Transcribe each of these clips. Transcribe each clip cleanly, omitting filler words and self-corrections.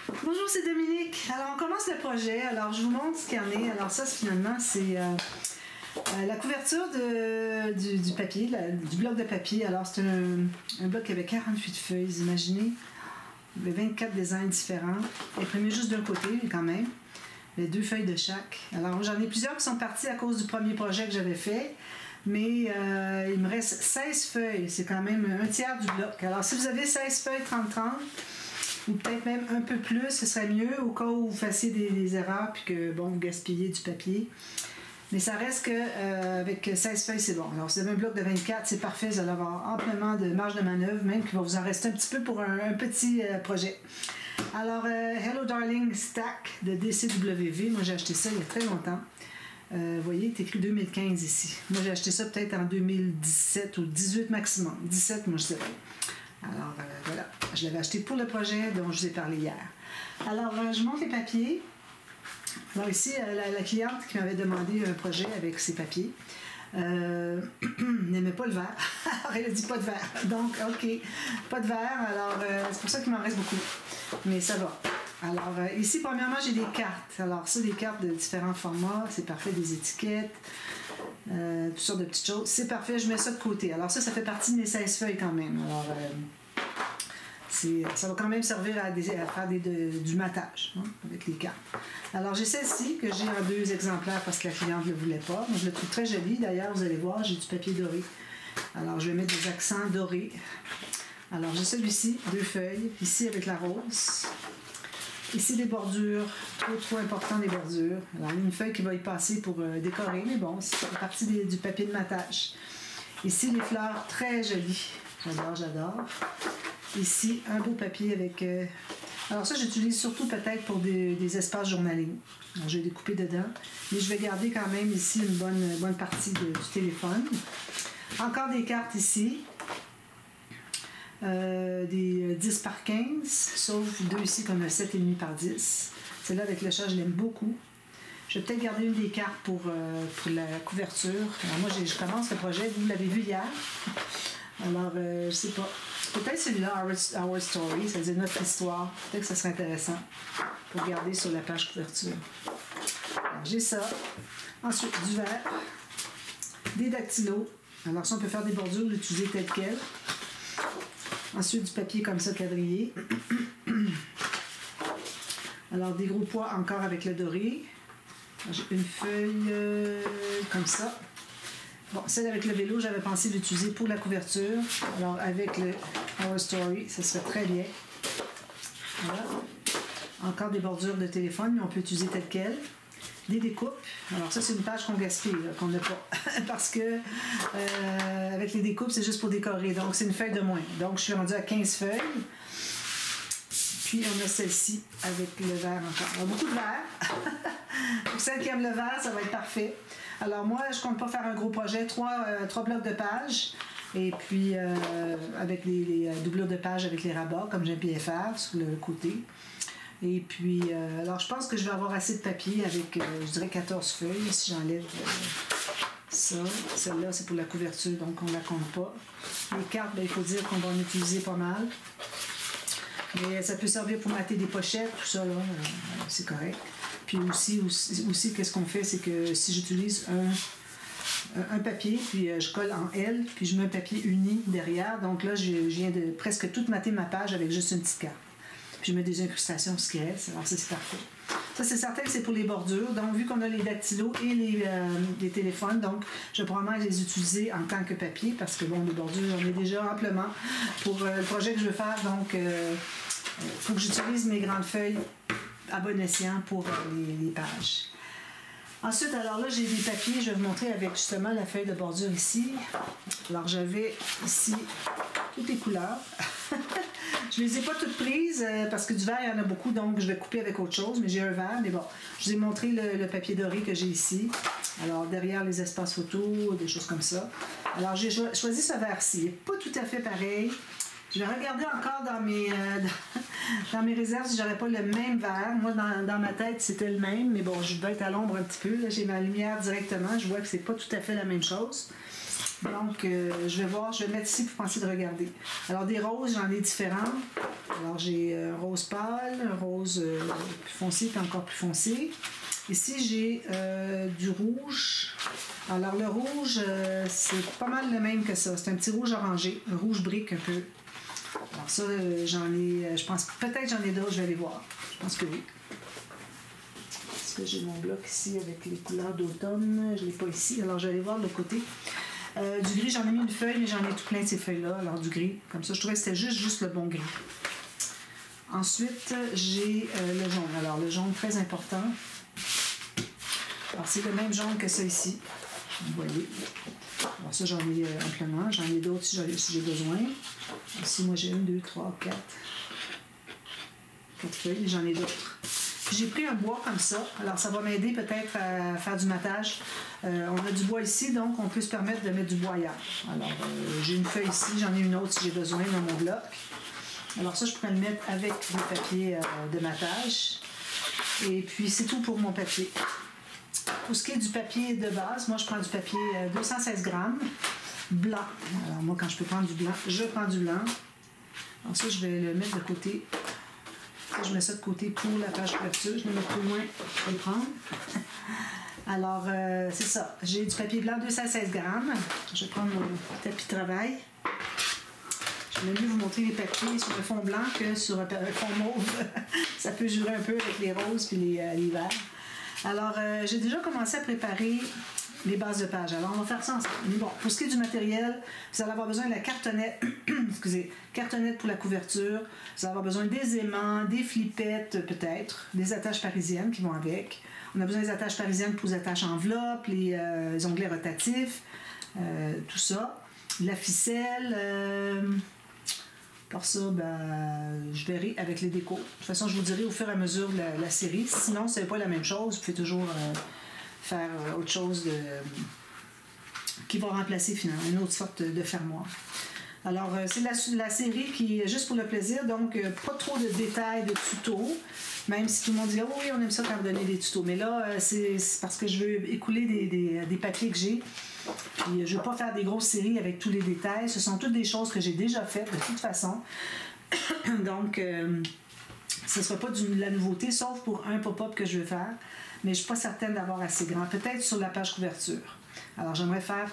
Bonjour, c'est Dominique. Alors, on commence le projet. Alors, je vous montre ce qu'il y en est. Alors, ça, finalement, c'est la couverture du papier, du bloc de papier. Alors, c'est un bloc qui avait 48 feuilles, imaginez. Il y avait 24 designs différents. Imprimés juste d'un côté, quand même. Il y a 2 feuilles de chaque. Alors, j'en ai plusieurs qui sont partis à cause du premier projet que j'avais fait. Mais il me reste 16 feuilles. C'est quand même un tiers du bloc. Alors, si vous avez 16 feuilles 30-30, ou peut-être même un peu plus, ce serait mieux au cas où vous fassiez des erreurs puis que, bon, vous gaspillez du papier. Mais ça reste qu'avec 16 feuilles, c'est bon. Alors, si vous avez un bloc de 24, c'est parfait. Vous allez avoir amplement de marge de manœuvre, même qu'il va vous en rester un petit peu pour un petit projet. Alors, Hello Darling Stack de DCWV. Moi, j'ai acheté ça il y a très longtemps. Vous voyez, il est écrit 2015 ici. Moi, j'ai acheté ça peut-être en 2017 ou 18 maximum. 17, moi, je dirais. Alors, voilà. Je l'avais acheté pour le projet dont je vous ai parlé hier. Alors, je montre les papiers. Alors, ici, la cliente qui m'avait demandé un projet avec ses papiers n'aimait pas le verre. Alors, elle a dit pas de verre. Donc, OK, pas de verre. Alors, c'est pour ça qu'il m'en reste beaucoup. Mais ça va. Alors, ici, premièrement, j'ai des cartes. Alors, ça, des cartes de différents formats. C'est parfait, des étiquettes. Toutes sortes de petites choses. C'est parfait, je mets ça de côté. Alors ça fait partie de mes 16 feuilles quand même. Alors, ça va quand même servir à faire du matage, hein, avec les cartes. Alors j'ai celle-ci que j'ai en 2 exemplaires parce que la cliente ne le voulait pas. Donc, je le trouve très jolie. D'ailleurs, vous allez voir, j'ai du papier doré. Alors je vais mettre des accents dorés. Alors j'ai celui-ci, 2 feuilles. Ici avec la rose. Ici, des bordures, trop important des bordures. Alors, une feuille qui va y passer pour décorer, mais bon, c'est partie du papier de matage. Ici, les fleurs très jolies. J'adore. Ici, un beau papier avec... Alors ça, j'utilise surtout peut-être pour des espaces journaliers. Alors, je vais découper dedans, mais je vais garder quand même ici une bonne partie du téléphone. Encore des cartes ici. Des 10 par 15, sauf 2 ici qu'on a 7,5 par 10. Celle-là avec le chat, je l'aime beaucoup. Je vais peut-être garder une des cartes pour la couverture. Alors moi, je commence le projet, vous l'avez vu hier. Alors, je sais pas. Peut-être celui-là, Our Story, ça veut dire notre histoire. Peut-être que ça serait intéressant pour garder sur la page couverture. Alors, j'ai ça. Ensuite, du verre. Des dactylos. Alors, ça, on peut faire des bordures, l'utiliser tel quel. Ensuite, du papier comme ça, quadrillé. Alors, des gros pois encore avec le doré. J'ai une feuille comme ça. Bon, celle avec le vélo, j'avais pensé l'utiliser pour la couverture. Alors, avec le Our Story, ça serait très bien. Voilà. Encore des bordures de téléphone, mais on peut utiliser tel quel. Des découpes. Alors ça, c'est une page qu'on gaspille, qu'on n'a pas. Parce que avec les découpes, c'est juste pour décorer. Donc, c'est une feuille de moins. Donc, je suis rendue à 15 feuilles. Puis, on a celle-ci avec le verre encore. Alors, beaucoup de verre. Pour celles qui aiment le verre, ça va être parfait. Alors, moi, je ne compte pas faire un gros projet. 3 blocs de pages. Et puis, avec les doublures de pages avec les rabats, comme j'aime bien faire, sur le côté. Et puis, alors je pense que je vais avoir assez de papier avec, je dirais, 14 feuilles, si j'enlève ça. Celle-là, c'est pour la couverture, donc on ne la compte pas. Les cartes, bien, il faut dire qu'on va en utiliser pas mal. Mais ça peut servir pour mater des pochettes, tout ça, là, c'est correct. Puis aussi qu'est-ce qu'on fait, c'est que si j'utilise un papier, puis je colle en L, puis je mets un papier uni derrière. Donc là, je viens de presque tout mater ma page avec juste une petite carte. Puis je mets des incrustations, ce qui reste. Alors ça, c'est parfait. Ça, c'est certain que c'est pour les bordures. Donc, vu qu'on a les dactylos et les téléphones, donc je vais probablement les utiliser en tant que papier parce que, bon, les bordures, on est déjà amplement pour le projet que je veux faire. Donc, il faut que j'utilise mes grandes feuilles à bon escient pour les pages. Ensuite, alors là, j'ai des papiers. Je vais vous montrer avec justement la feuille de bordure ici. Alors, j'avais ici toutes les couleurs. Je ne les ai pas toutes prises parce que du verre, il y en a beaucoup, donc je vais couper avec autre chose, mais j'ai un verre. Mais bon, je vous ai montré le papier doré que j'ai ici. Alors, derrière les espaces photos, des choses comme ça. Alors, j'ai choisi ce verre-ci. Il n'est pas tout à fait pareil. Je vais regarder encore dans mes réserves si j'aurais pas le même verre. Moi, dans ma tête, c'était le même, mais bon, je vais être à l'ombre un petit peu. Là, j'ai ma lumière directement. Je vois que c'est pas tout à fait la même chose. Donc, je vais voir, je vais mettre ici pour penser de regarder. Alors, des roses, j'en ai différents. Alors, j'ai un rose pâle, un rose plus foncé, puis encore plus foncé. Ici, j'ai du rouge. Alors, le rouge, c'est pas mal le même que ça. C'est un petit rouge orangé, un rouge brique un peu. Alors ça, j'en ai, je pense, peut-être j'en ai d'autres, je vais aller voir. Je pense que oui. Est-ce que j'ai mon bloc ici avec les couleurs d'automne? Je ne l'ai pas ici, alors je vais aller voir de l'autre côté. Du gris, j'en ai mis une feuille, mais j'en ai tout plein de ces feuilles-là. Alors du gris, comme ça, je trouvais que c'était juste le bon gris. Ensuite, j'ai le jaune. Alors le jaune, très important. Alors c'est le même jaune que ça ici. Vous voyez. Alors ça, j'en ai amplement. J'en ai d'autres si j'ai besoin. Ici, moi, j'ai 1, 2, 3, 4 feuilles. J'en ai d'autres. J'ai pris un bois comme ça. Alors, ça va m'aider peut-être à faire du matage. On a du bois ici, donc on peut se permettre de mettre du bois ailleurs. Alors, j'ai une feuille ici. J'en ai une autre si j'ai besoin dans mon bloc. Alors ça, je pourrais le mettre avec le papier de matage. Et puis, c'est tout pour mon papier. Pour ce qui est du papier de base, moi, je prends du papier 216 grammes, blanc. Alors, moi, quand je peux prendre du blanc, je prends du blanc. Alors ça, je vais le mettre de côté. Ça, je mets ça de côté pour la page couverture. Je vais le mettre plus loin pour le prendre. Alors, c'est ça. J'ai du papier blanc 216 grammes. Je vais prendre mon tapis de travail. Je vais mieux vous montrer les papiers sur un fond blanc que sur un fond mauve. Ça peut jurer un peu avec les roses et les verts. Alors, j'ai déjà commencé à préparer les bases de page. Alors, on va faire ça ensemble. Mais bon, pour ce qui est du matériel, vous allez avoir besoin de la cartonnette, excusez, cartonnette pour la couverture. Vous allez avoir besoin des aimants, des flippettes peut-être, des attaches parisiennes qui vont avec. On a besoin des attaches parisiennes pour les attaches enveloppes, les onglets rotatifs, tout ça. La ficelle... Pour ça, je verrai avec les décos. De toute façon, je vous dirai au fur et à mesure de la série. Sinon, ce n'est pas la même chose. Vous pouvez toujours faire autre chose qui va remplacer finalement une autre sorte de fermoir. Alors, c'est la série qui est juste pour le plaisir. Donc, pas trop de détails, de tutos. Même si tout le monde dit « Oh oui, on aime ça quand vous donnez des tutos. » Mais là, c'est parce que je veux écouler des papiers que j'ai. Puis, je ne veux pas faire des grosses séries avec tous les détails. Ce sont toutes des choses que j'ai déjà faites de toute façon. Donc, ce ne sera pas de la nouveauté, sauf pour un pop-up que je veux faire. Mais je ne suis pas certaine d'avoir assez grand. Peut-être sur la page couverture. Alors, j'aimerais faire...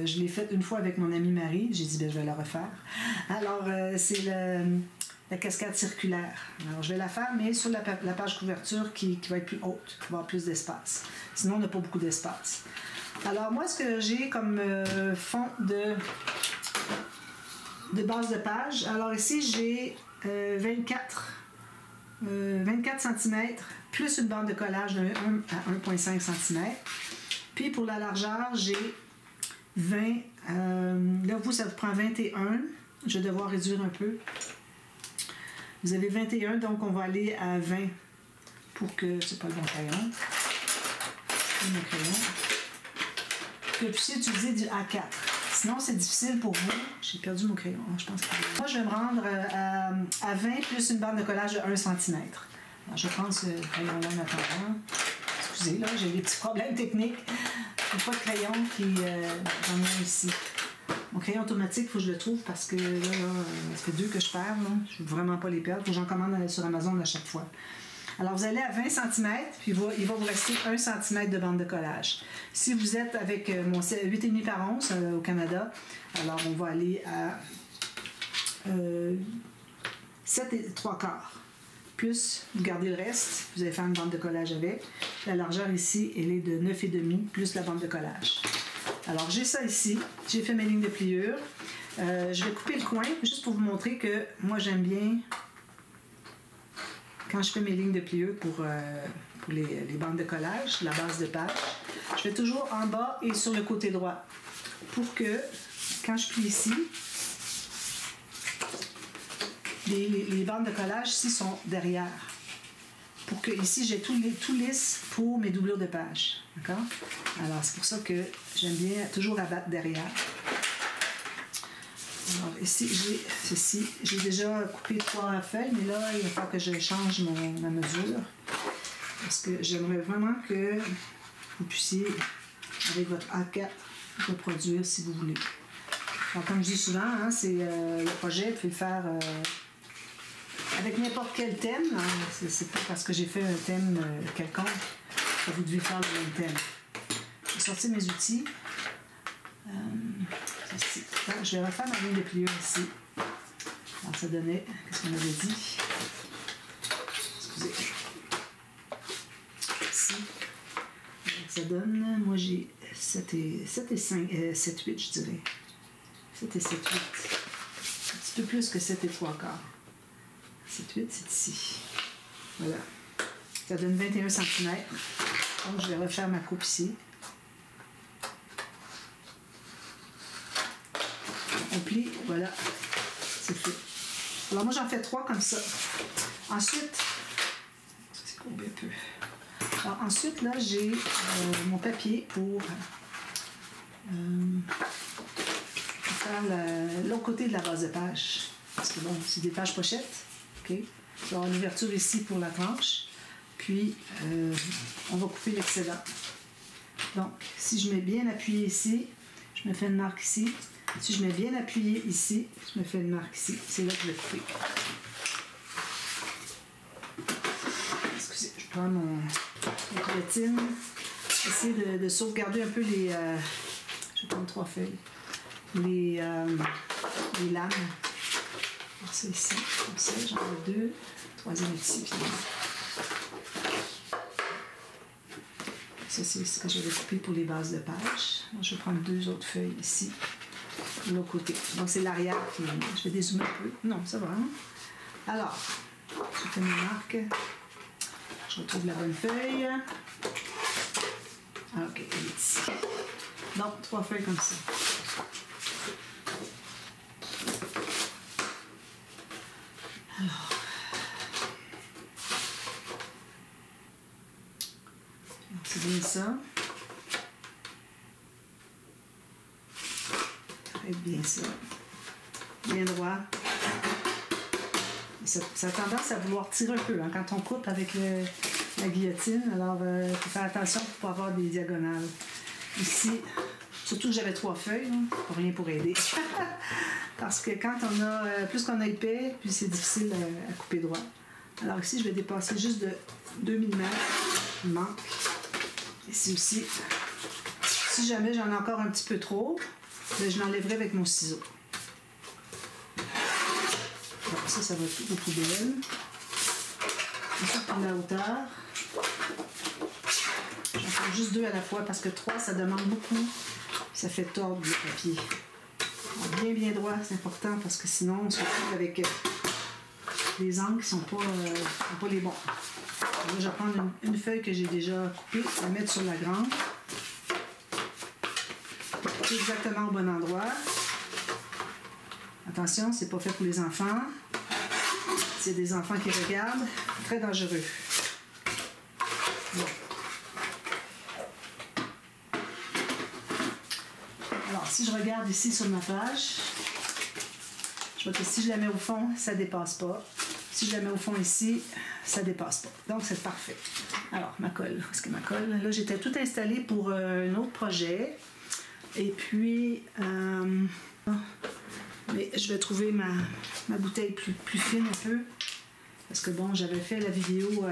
je l'ai fait une fois avec mon amie Marie. J'ai dit, je vais la refaire. Alors, c'est la cascade circulaire. Alors, je vais la faire, mais sur la page couverture qui va être plus haute, qui va avoir plus d'espace. Sinon, on n'a pas beaucoup d'espace. Alors, moi, ce que j'ai comme fond de base de page, alors ici, j'ai 24 cm plus une bande de collage de 1 à 1,5 cm. Puis, pour la largeur, j'ai 20. Là, vous, ça vous prend 21. Je vais devoir réduire un peu. Vous avez 21, donc on va aller à 20 pour que... C'est pas le bon crayon. C'est mon crayon. Que vous puissiez utiliser du A4. Sinon, c'est difficile pour vous. J'ai perdu mon crayon. Je pense que... Moi, je vais me rendre à 20 plus une bande de collage de 1 cm. Alors, je vais prendre ce crayon-là en attendant. Excusez, là, j'ai des petits problèmes techniques. Je n'ai pas de crayon qui... j'en ai un ici. Mon crayon automatique, il faut que je le trouve parce que là, ça fait 2 que je perds. Là. Je ne veux vraiment pas les perdre. Il faut que j'en commande sur Amazon à chaque fois. Alors, vous allez à 20 cm, puis il va vous rester 1 cm de bande de collage. Si vous êtes avec mon 8,5 par 11 au Canada, alors on va aller à 7 3/4. Plus, vous gardez le reste, vous allez faire une bande de collage avec. La largeur ici, elle est de 9,5 plus la bande de collage. Alors, j'ai ça ici. J'ai fait mes lignes de pliure. Je vais couper le coin, juste pour vous montrer que moi, j'aime bien... Quand je fais mes lignes de pliure pour les bandes de collage, la base de page, je fais toujours en bas et sur le côté droit pour que, quand je plie ici, les bandes de collage ici sont derrière. Pour que ici, j'ai tout lisse pour mes doublures de page. D'accord? Alors, c'est pour ça que j'aime bien toujours abattre derrière. Alors, ici, j'ai ceci. J'ai déjà coupé 3 feuilles, mais là, il va falloir que je change ma mesure. Parce que j'aimerais vraiment que vous puissiez, avec votre A4, reproduire si vous voulez. Alors, comme je dis souvent, hein, c'est le projet, vous pouvez le faire avec n'importe quel thème. C'est pas parce que j'ai fait un thème quelconque que vous devez faire le même thème. Je vais sortir mes outils. Ici. Donc, je vais refaire ma ligne de pliure ici. Alors, ça donnait, qu'est-ce qu'on avait dit? Excusez. Ici. Alors, ça donne, moi j'ai 7 et 5, 7, 8, je dirais. 7 et 7, 8. Un petit peu plus que 7 et 3 quarts. 7, 8, c'est ici. Voilà. Ça donne 21 cm. Donc, je vais refaire ma coupe ici. On plie, voilà. C'est fait. Alors, moi, j'en fais 3 comme ça. Ensuite, c'est courbé un peu. Alors, ensuite, là, j'ai mon papier pour faire l'autre côté de la base de page. Parce que bon, c'est des pages pochettes. OK? Je vais avoir une ouverture ici pour la tranche. Puis, on va couper l'excédent. Donc, si je mets bien appuyé ici, je me fais une marque ici. Si je mets bien appuyé ici, je me fais une marque ici. C'est là que je vais couper. Excusez, je prends mon guillotine. J'essaie de sauvegarder un peu les... je vais prendre 3 feuilles. Les lames. Alors, ça ici, comme ça, j'en ai 2. Troisième ici, finalement. Ça, c'est ce que j'avais coupé pour les bases de page. Alors, je vais prendre 2 autres feuilles ici, de l'autre côté. Donc, c'est l'arrière qui... Je vais dézoomer un peu. Non, ça va. Hein? Alors, je fais mes marques. Je retrouve la bonne feuille. Ah, OK, elle est ici. Donc, 3 feuilles comme ça. Alors, c'est bien ça. Très bien ça. Bien droit. Ça a tendance à vouloir tirer un peu hein, quand on coupe avec la guillotine. Alors, il faut faire attention pour ne pas avoir des diagonales. Ici, surtout que j'avais 3 feuilles, hein, pas rien pour aider. Parce que quand on a, plus qu'on a épais, plus c'est difficile à couper droit. Alors ici, je vais dépasser juste de 2 mm. Il manque. Ici aussi. Si jamais j'en ai encore un petit peu trop, je l'enlèverai avec mon ciseau. Bon, ça va tout aux poubelles. Ensuite, pour la hauteur. J'en prends juste 2 à la fois parce que 3, ça demande beaucoup. Ça fait tordre le papier. Alors, bien droit, c'est important parce que sinon, on se retrouve avec des angles qui ne sont pas les bons. Alors là, je vais prendre une feuille que j'ai déjà coupée, la mettre sur la grande. C'est exactement au bon endroit. Attention, c'est pas fait pour les enfants. C'est des enfants qui regardent. Très dangereux. Bon. Alors, si je regarde ici sur ma page, je vois que si je la mets au fond, ça ne dépasse pas. Si je la mets au fond ici, ça ne dépasse pas. Donc, c'est parfait. Alors, ma colle. Où est-ce que ma colle? Là, j'étais tout installée pour un autre projet. Et puis, mais je vais trouver ma bouteille plus fine un peu. Parce que bon, j'avais fait la vidéo,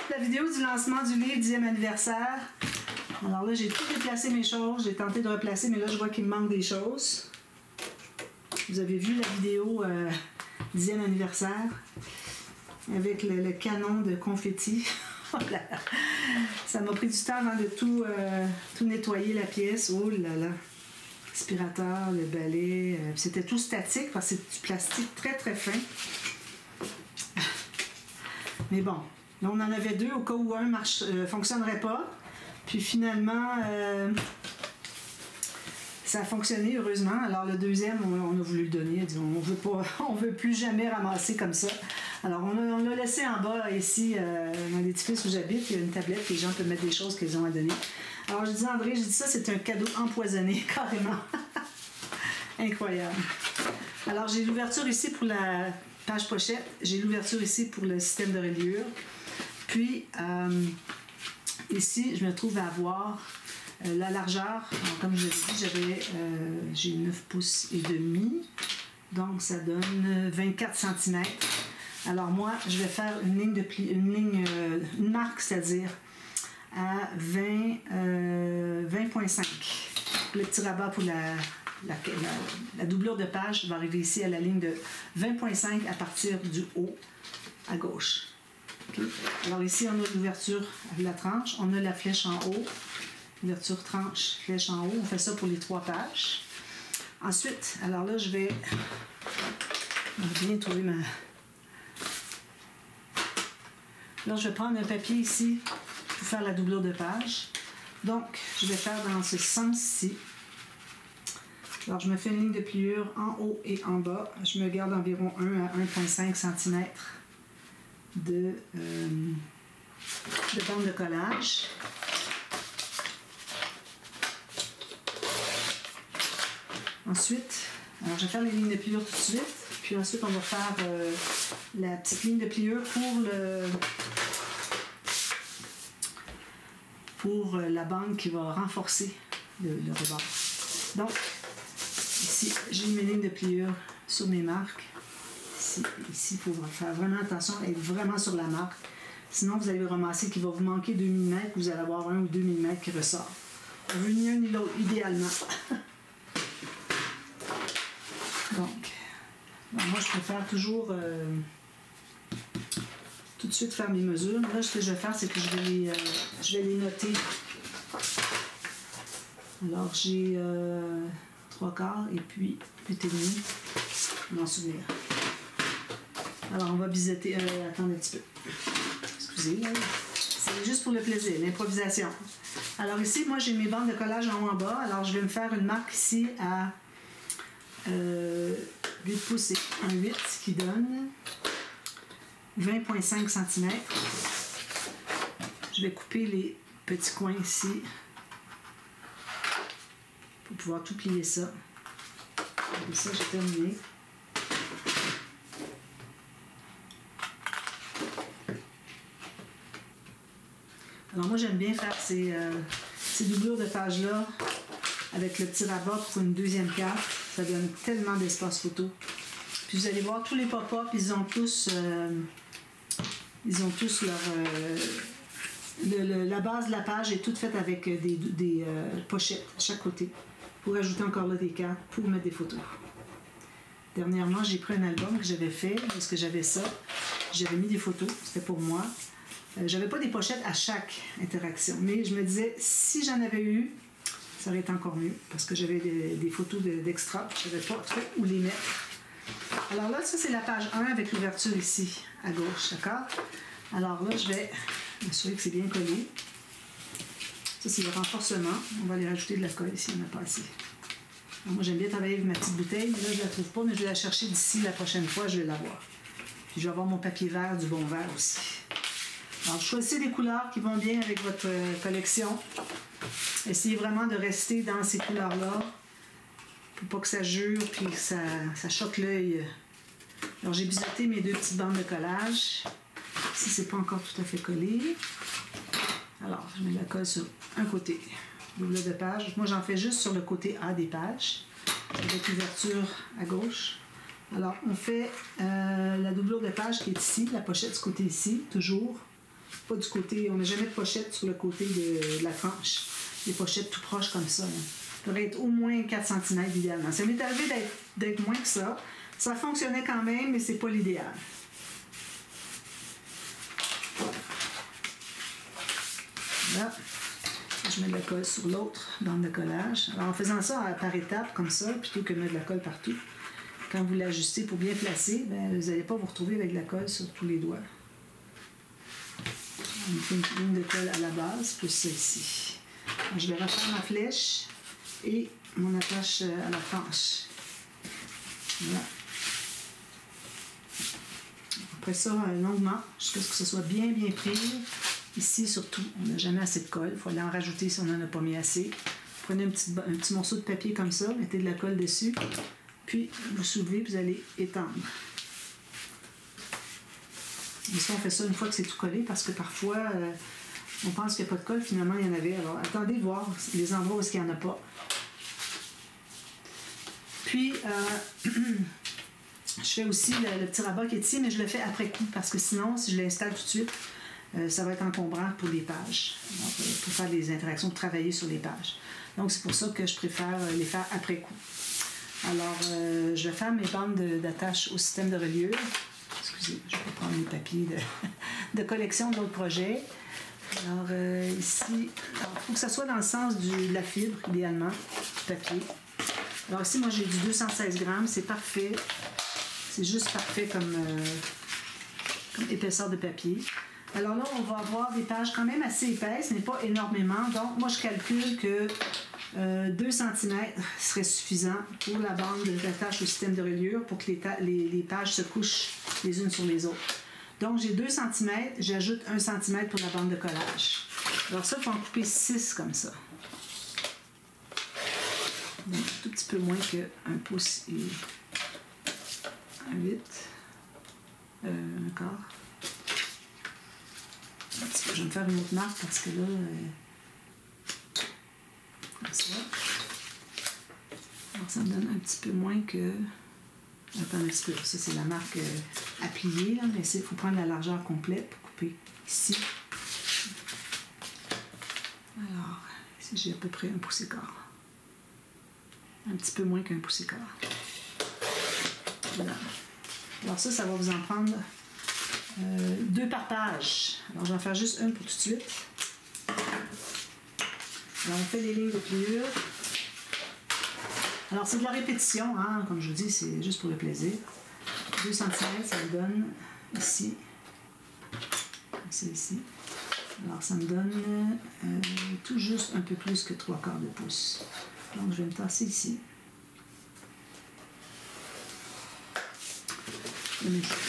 la vidéo du lancement du livre 10e anniversaire. Alors là, j'ai tout déplacé mes choses. J'ai tenté de replacer, mais là, je vois qu'il me manque des choses. Vous avez vu la vidéo 10e anniversaire avec le canon de confetti. Ça m'a pris du temps avant de tout nettoyer la pièce. Oh là là! L'aspirateur, le balai. C'était tout statique parce que c'est du plastique très très fin. Mais bon, là on en avait 2 au cas où un ne fonctionnerait pas. Puis finalement, ça a fonctionné heureusement. Alors le deuxième, on a voulu le donner. On dit, on veut plus jamais ramasser comme ça. Alors on l'a laissé en bas ici, dans l'édifice où j'habite. Il y a une tablette, les gens peuvent mettre des choses qu'ils ont à donner. Alors je dis à André, ça c'est un cadeau empoisonné, carrément. Incroyable. Alors j'ai l'ouverture ici pour la page pochette. J'ai l'ouverture ici pour le système de reliure. Puis ici, je me trouve à avoir La largeur, alors, comme je l'ai dit, j'ai 9 pouces et demi, donc ça donne 24 cm. Alors moi, je vais faire une ligne de pli, une marque, c'est-à-dire à 20,5. Le petit rabat pour la doublure de page va arriver ici à la ligne de 20,5 à partir du haut à gauche. Okay. Alors ici, on a l'ouverture de la tranche, on a la flèche en haut, ouverture, tranche, flèche en haut. On fait ça pour les 3 pages. Ensuite, alors là, je vais bien trouver ma... Là, je vais prendre un papier ici pour faire la doublure de page. Donc, je vais faire dans ce sens-ci. Alors, je me fais une ligne de pliure en haut et en bas. Je me garde environ 1 à 1,5 cm de bande de collage. Ensuite, alors je vais faire les lignes de pliure tout de suite. Puis ensuite, on va faire la petite ligne de pliure pour la bande qui va renforcer le rebord. Donc, ici, j'ai mes lignes de pliure sur mes marques. Ici, il faut faire vraiment attention à être vraiment sur la marque. Sinon, vous allez ramasser qu'il va vous manquer 2 mm, vous allez avoir 1 ou 2 mm qui ressort. On veut ni un ni l'autre, idéalement. Donc, moi, je préfère toujours tout de suite faire mes mesures. Là, ce que je vais faire, c'est que je vais les noter. Alors, j'ai 3/4 et puis 8,5. Je m'en souvenir. Alors, on va biseauter. Attendez un petit peu. Excusez, là. C'est juste pour le plaisir, l'improvisation. Alors ici, moi, j'ai mes bandes de collage en haut en bas. Alors, je vais me faire une marque ici à 8 pouces et 1,8 qui donne 20,5 cm. Je vais couper les petits coins ici pour pouvoir tout plier ça. Et ça, j'ai terminé. Alors moi, j'aime bien faire ces doublures de pages-là avec le petit rabat pour une deuxième carte. Ça donne tellement d'espace photo. Puis vous allez voir, tous les pop-up, ils ont tous leur... la base de la page est toute faite avec des pochettes à chaque côté pour ajouter encore là des cartes, pour mettre des photos. Dernièrement, j'ai pris un album que j'avais fait, parce que j'avais ça. J'avais mis des photos, c'était pour moi. J'avais pas des pochettes à chaque interaction, mais je me disais, si j'en avais eu, ça aurait été encore mieux, parce que j'avais des photos d'extra, je savais pas trop où les mettre. Alors là, ça c'est la page 1 avec l'ouverture ici, à gauche, d'accord? Alors là, je vais m'assurer que c'est bien collé. Ça, c'est le renforcement. On va aller rajouter de la colle ici, il n'y en a pas assez. Alors, moi, j'aime bien travailler avec ma petite bouteille, mais là, je ne la trouve pas, mais je vais la chercher d'ici la prochaine fois, je vais l'avoir. Puis je vais avoir mon papier vert, du bon vert aussi. Alors, choisissez des couleurs qui vont bien avec votre collection. Essayez vraiment de rester dans ces couleurs-là pour pas que ça jure et que ça choque l'œil. Alors, j'ai biseauté mes 2 petites bandes de collage. Ici, c'est pas encore tout à fait collé. Alors, je mets de la colle sur un côté. Double de page. Moi, j'en fais juste sur le côté A des pages, avec l'ouverture à gauche. Alors, on fait la doublure de page qui est ici, la pochette du côté ici, toujours. Pas du côté, on n'a jamais de pochette sur le côté de la tranche. Des pochettes tout proches comme ça. Ça devrait être au moins 4 cm idéalement. Ça m'est arrivé d'être moins que ça. Ça fonctionnait quand même, mais c'est pas l'idéal. Voilà. Je mets de la colle sur l'autre bande de collage. Alors en faisant ça par étapes comme ça, plutôt que de mettre de la colle partout, quand vous l'ajustez pour bien placer, ben, vous n'allez pas vous retrouver avec de la colle sur tous les doigts. On fait une ligne de colle à la base, plus celle-ci. Je vais refaire ma flèche et mon attache à la tranche. Voilà. Après ça, longuement, jusqu'à ce que ce soit bien pris. Ici, surtout, on n'a jamais assez de colle. Il faut aller en rajouter si on n'en a pas mis assez. Prenez un petit morceau de papier comme ça, mettez de la colle dessus, puis vous soulevez, vous allez étendre. Et ça, on fait ça une fois que c'est tout collé, parce que parfois, On pense qu'il n'y a pas de colle, finalement il y en avait. Alors attendez voir les endroits où il n'y en a pas. Puis, je fais aussi le petit rabat qui est ici, mais je le fais après coup, parce que sinon, si je l'installe tout de suite, ça va être encombrant pour les pages, donc, pour faire des interactions, pour travailler sur les pages. Donc, c'est pour ça que je préfère les faire après coup. Alors, je vais faire mes bandes d'attache au système de reliure. Excusez, je vais prendre mes papiers de collection d'autres projets. Alors, ici, il faut que ça soit dans le sens de la fibre, idéalement, du papier. Alors ici, moi, j'ai du 216 grammes, c'est parfait. C'est juste parfait comme épaisseur de papier. Alors là, on va avoir des pages quand même assez épaisses, mais pas énormément. Donc, moi, je calcule que 2 cm serait suffisant pour la bande d'attache au système de reliure pour que les pages se couchent les unes sur les autres. Donc, j'ai 2 cm, j'ajoute 1 cm pour la bande de collage. Alors ça, il faut en couper 6 comme ça. Donc, un tout petit peu moins qu'un pouce et un 8. Un quart. Je vais me faire une autre marque parce que là, comme ça. Alors, ça me donne un petit peu moins que... Attends un petit peu. Ça, c'est la marque à plier, là, mais il faut prendre la largeur complète pour couper ici. Alors, ici, j'ai à peu près un pouce et quart. Un petit peu moins qu'un pouce et quart. Voilà. Alors ça va vous en prendre 2 par page. Alors je vais en faire juste une pour tout de suite. Alors on fait les lignes de pliure. Alors c'est de la répétition, hein? Comme je vous dis, c'est juste pour le plaisir. 2 cm, ça me donne ici. C'est ici. Alors ça me donne tout juste un peu plus que 3/4 de pouce. Donc, je vais me tasser ici.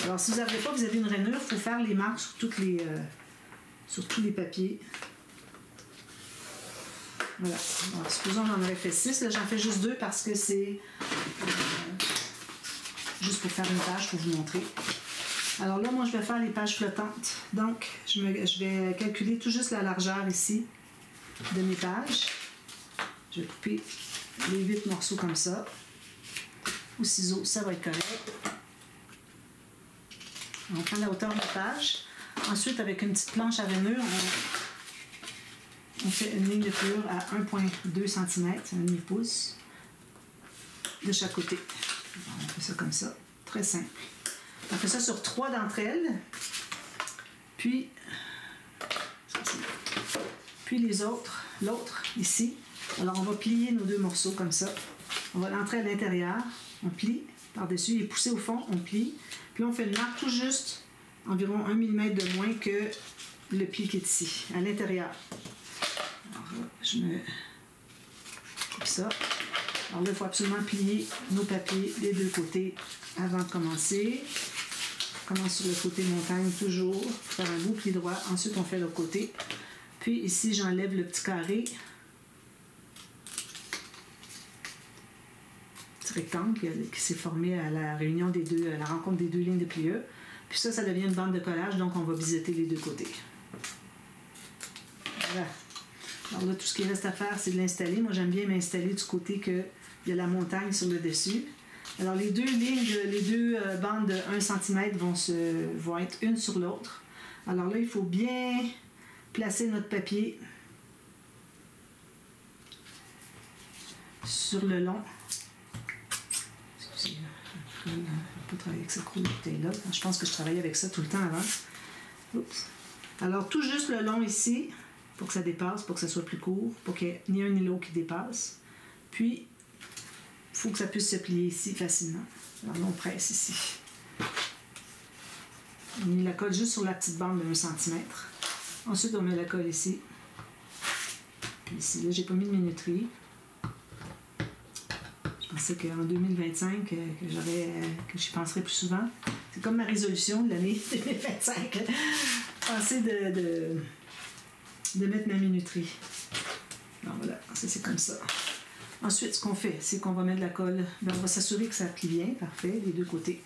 Alors, si vous n'avez pas, vous avez une rainure, il faut faire les marques sur tous les papiers. Voilà. Alors, supposons que j'en aurais fait 6. Là, j'en fais juste 2 parce que c'est juste pour faire une page, pour vous montrer. Alors là, moi, je vais faire les pages flottantes. Donc, je vais calculer tout juste la largeur ici de mes pages. Je vais couper les 8 morceaux comme ça. Au ciseau, ça va être correct. On prend la hauteur de la page. Ensuite, avec une petite planche à rainure, on fait une ligne de pliure à 1,2 cm, c'est un demi-pouce, de chaque côté. On fait ça comme ça, très simple. On fait ça sur 3 d'entre elles. Puis les autres, l'autre ici. Alors, on va plier nos 2 morceaux comme ça. On va l'entrer à l'intérieur. On plie par-dessus. Il est poussé au fond. On plie. Puis on fait une marque tout juste, environ 1 mm de moins que le pli qui est ici, à l'intérieur. Alors là, je me coupe ça. Alors là, il faut absolument plier nos papiers des 2 côtés avant de commencer. On commence sur le côté montagne toujours, pour faire un beau pli droit. Ensuite, on fait l'autre côté. Puis ici, j'enlève le petit carré. Rectangle qui s'est formé à la réunion des deux, à la rencontre des 2 lignes de pliure. Puis ça devient une bande de collage, donc on va biseauter les 2 côtés. Voilà. Alors là, tout ce qui reste à faire, c'est de l'installer. Moi, j'aime bien m'installer du côté qu'il y a la montagne sur le dessus. Alors, les 2 lignes, les 2 bandes de 1 cm vont être une sur l'autre. Alors là, il faut bien placer notre papier sur le long. Je ne vais pas travailler avec ce gros bouteille-là. Je pense que je travaillais avec ça tout le temps avant. Oups. Alors, tout juste le long ici, pour que ça dépasse, pour que ça soit plus court, pour qu'il n'y ait ni un ni l'autre qui dépasse. Puis, il faut que ça puisse se plier ici facilement. Alors là, on presse ici. On met la colle juste sur la petite bande de 1 cm. Ensuite, on met la colle ici. Puis ici, là, j'ai pas mis de minuterie. Je pensais qu'en 2025, que j'y penserais plus souvent. C'est comme ma résolution de l'année 2025. Penser de mettre ma minuterie. Alors voilà, ça c'est comme ça. Ensuite, ce qu'on fait, c'est qu'on va mettre de la colle. Bien, on va s'assurer que ça plie bien, parfait, les 2 côtés.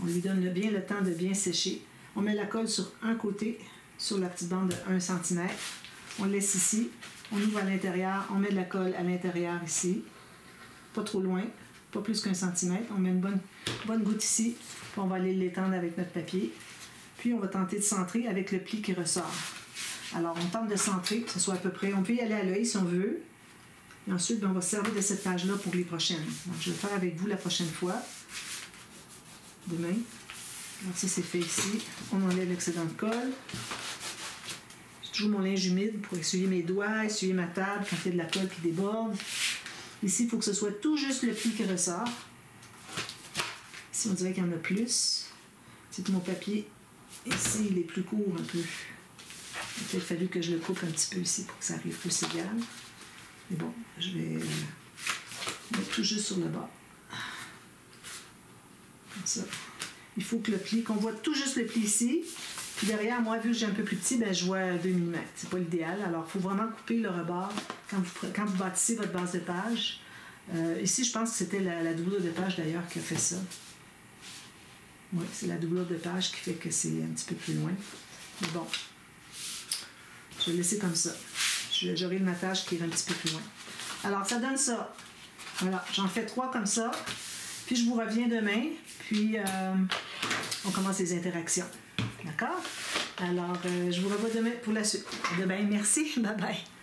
On lui donne bien le temps de bien sécher. On met la colle sur un côté sur la petite bande de 1 cm. On le laisse ici. On ouvre à l'intérieur. On met de la colle à l'intérieur ici. Pas trop loin. Pas plus qu'1 cm. On met une bonne goutte ici. Puis on va aller l'étendre avec notre papier. Puis on va tenter de centrer avec le pli qui ressort. Alors on tente de centrer, que ce soit à peu près. On peut y aller à l'œil si on veut. Et ensuite, on va se servir de cette page-là pour les prochaines. Donc, je vais le faire avec vous la prochaine fois. Demain. Donc, ça, c'est fait ici. On enlève l'excédent de colle. J'ai toujours mon linge humide pour essuyer mes doigts, essuyer ma table quand il y a de la colle qui déborde. Ici, il faut que ce soit tout juste le pli qui ressort. Ici, on dirait qu'il y en a plus. C'est que mon papier, ici, il est plus court un peu. Il a peut-être fallu que je le coupe un petit peu ici pour que ça arrive plus égal. Mais bon, je vais mettre tout juste sur le bas. Comme ça. Il faut que le pli, qu'on voit tout juste le pli ici. Puis derrière, moi, vu que j'ai un peu plus petit, ben, je vois 2 mm. C'est pas l'idéal. Alors, il faut vraiment couper le rebord quand vous bâtissez votre base de page. Ici, je pense que c'était la doublure de page d'ailleurs qui a fait ça. Oui, c'est la doublure de page qui fait que c'est un petit peu plus loin. Mais bon, je vais le laisser comme ça. J'aurai le matage qui est un petit peu plus loin. Alors, ça donne ça. Voilà, j'en fais 3 comme ça. Puis, je vous reviens demain. Puis, on commence les interactions. D'accord? Alors, je vous revois demain pour la suite. Demain, merci. Bye bye.